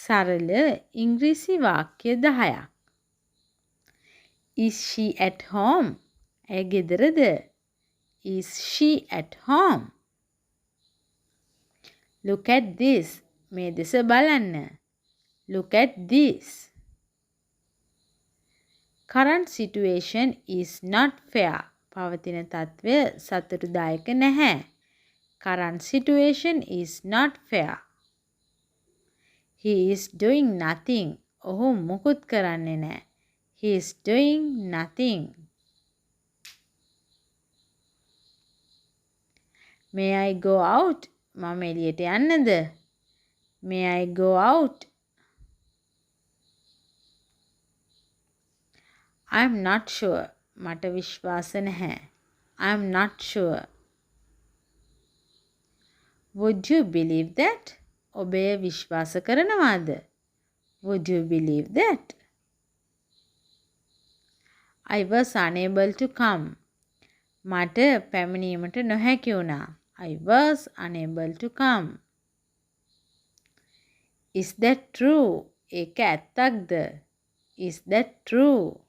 සරල ඉංග්‍රීසි වාක්‍ය 10ක්. Is she at home? ඇය ගෙදරද? Is she at home? Look at this. මේ දෙස බලන්න. Look at this. Current situation is not fair. පවතින තත්ත්වය සතුටුදායක නැහැ. Current situation is not fair. He is doing nothing. ඔහු මුකුත් කරන්නේ නැහැ. He is doing nothing. May I go out? මම එළියට යන්නද? May I go out? I am not sure. මට විශ්වාස නැහැ. I am not sure. Would you believe that? ඔබ එය විශ්වාස කරනවාද? Would you believe that? I was unable to come. මට පැමිණීමට නොහැකි වුණා. I was unable to come. Is that true? ඒක ඇත්තක්ද? Is that true?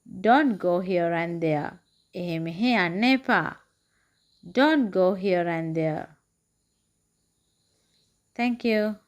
Don't go here and there. එහෙ මෙහෙ යන්න එපා. Don't go here and there. Thank you.